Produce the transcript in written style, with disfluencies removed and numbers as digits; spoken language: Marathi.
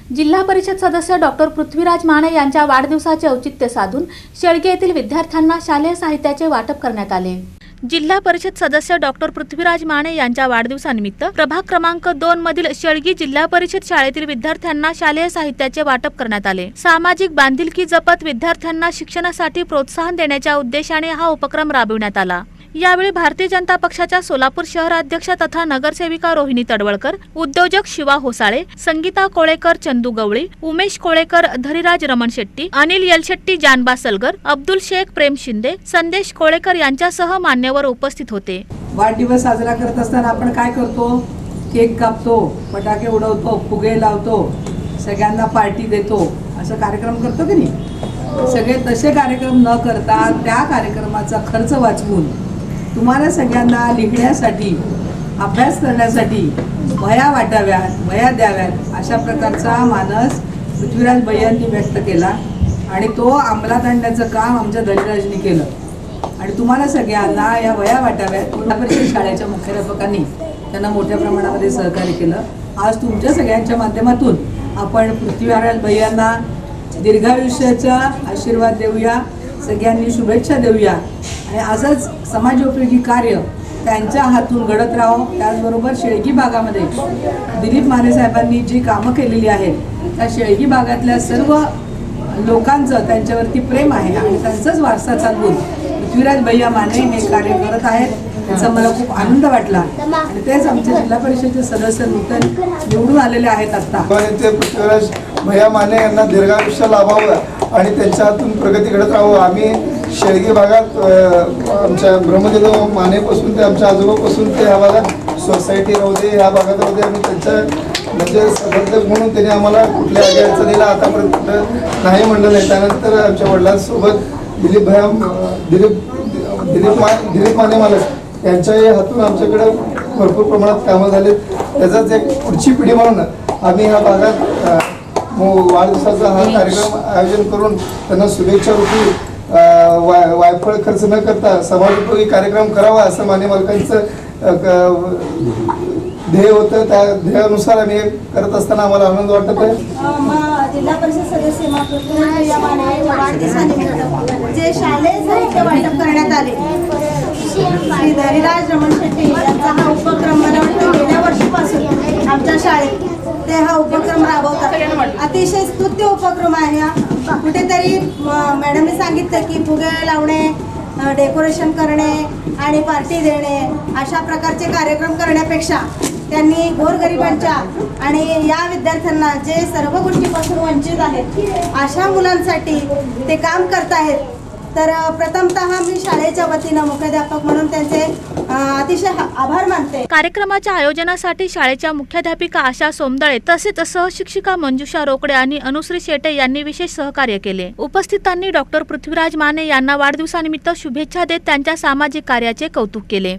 जिल्हा परिषद सदस्य डॉक्टर पृथ्वीराज माने यांच्या वाढदिवसाचे औचित्य साधून शेळगे येथील विद्यार्थ्यांना शालेय साहित्याचे वाटप करण्यात आले। जिल्हा परिषद सदस्य डॉक्टर पृथ्वीराज माने यांच्या वाढदिवसानिमित्त प्रभाग क्रमांक 2 मधील शेळगी जिल्हा परिषद शाळेतील विद्यार्थ्यांना शालेय साहित्याचे वाटप करण्यात आले। सामाजिक बांधिलकी जपत विद्यार्थ्यांना शिक्षणासाठी प्रोत्साहन देण्याच्या उद्देशाने हा उपक्रम राबविण्यात आला। यावेळी भारतीय जनता पक्षाच्या सोलापूर शहराध्यक्ष तथा नगरसेविका रोहिणी तडवळकर, उद्योजक शिवा होसाळे, संगीता कोळेकर, चंदू गवळी, उमेश कोळेकर, धरीराज रमण शेट्टी, अनिल यलशेट्टी, जानबा सलगर, अब्दुल शेख, प्रेम शिंदे, संदेश कोळेकर यांच्यासह मान्यवर उपस्थित होते। वाढदिवस साजरा करत असताना आपण काय करतो? केक कापतो, फटाके उडवतो, फुगे लावतो, सगळ्यांना पार्टी देतो, असं कार्यक्रम करतो की नाही? सगळे तसे कार्यक्रम न करता त्या कार्यक्रमाचा खर्च वाचवून तुम्हाला सगळ्यांना लिहिण्यासाठी, अभ्यास करण्यासाठी वह्या वाटाव्यात, वह्या द्याव्यात, अशा प्रकारचा मानस पृथ्वीराज भैयांनी व्यक्त केला आणि तो अंमलात आणण्याचं काम आमच्या धनीराजनी केलं आणि तुम्हाला सगळ्यांना या वह्या वाटाव्यात जिल्हा परिषद शाळेच्या मुख्याध्यापकांनी त्यांना मोठ्या प्रमाणामध्ये सहकार्य केलं। आज तुमच्या सगळ्यांच्या माध्यमातून आपण पृथ्वीराज भैयांना दीर्घायुष्याचा आशीर्वाद देऊया, सगळ्यांनी शुभेच्छा देऊया आणि असंच समाजोपयोगी कार्य त्यांच्या हातून घडत राहो। त्याचबरोबर शेळगी भागामध्ये दिलीप माने साहेबांनी जी कामं केलेली आहेत त्या शेळगी भागातल्या सर्व लोकांचं त्यांच्यावरती प्रेम आहे आणि त्यांचाच वारसा चालवून पृथ्वीराज भैया माने हे कार्य करत आहेत, त्याचा मला खूप आनंद वाटला आणि तेच आमचे जिल्हा परिषदेचे सदस्य नूतन निवडून आलेले आहेत आता। पृथ्वीराज भैया माने यांना दीर्घायुष्य लाभावं आणि त्यांच्या हातून प्रगती घडत राहावं। आम्ही शेळगी भागात आमच्या ब्रह्मदेव मानेपासून ते आमच्या आजोबापासून ते ह्या भागात सोसायटी राहू दे, ह्या भागात राहू दे, आम्ही त्यांच्या म्हणजे समर्थक म्हणून त्यांनी आम्हाला कुठल्याही अडचणीला आतापर्यंत नाही म्हणलं नाही। त्यानंतर आमच्या वडिलांसोबत दिलीप माने मालक यांच्याही हातून आमच्याकडे भरपूर प्रमाणात कामं झाली। त्याचाच एक पुढची पिढी म्हणून आम्ही ह्या भागात वाढदिवसाचा हा कार्यक्रम आयोजन करून त्यांना शुभेच्छा रूपी वायफळ खर्च न करता समाजोपयोगी कार्यक्रम करावा असं माने मालकांचं ध्येय होतं। त्या ध्येयानुसार आम्ही करत असताना आम्हाला आनंद वाटत आहे। जिल्हा परिषद सदस्य वाढदिवसानिमित्त जे शालेय साहित्य वाटप करण्यात आले, श्री धरीराज रमण शेट्टी यांचा हा उपक्रम मला वाटतं गेल्या वर्षीपासून आमच्या शाळेत ते हा उपक्रम राबवतात। अतिशय स्तुत्य उपक्रम आहे हा। कुठेतरी मॅडमने सांगितलं की फुगे लावणे, डेकोरेशन करणे आणि पार्टी देणे अशा प्रकारचे कार्यक्रम करण्यापेक्षा त्यांनी गोरगरिबांच्या आणि या विद्यार्थ्यांना जे सर्व गोष्टीपासून वंचित आहेत अशा मुलांसाठी ते काम करत आहेत। तर प्रथमतः मी शाळेच्या वतीनं मुख्याध्यापक म्हणून त्यांचे अतिशय आभार मानते। कार्यक्रमाच्या आयोजनासाठी शाळेच्या मुख्याध्यापिका आशा सोमदळे तसेच सहशिक्षिका मंजुषा रोकडे आणि अनुश्री शेटे यांनी विशेष सहकार्य केले। उपस्थितांनी डॉक्टर पृथ्वीराज माने यांना वाढदिवसानिमित्त शुभेच्छा देत त्यांच्या सामाजिक कार्याचे कौतुक केले।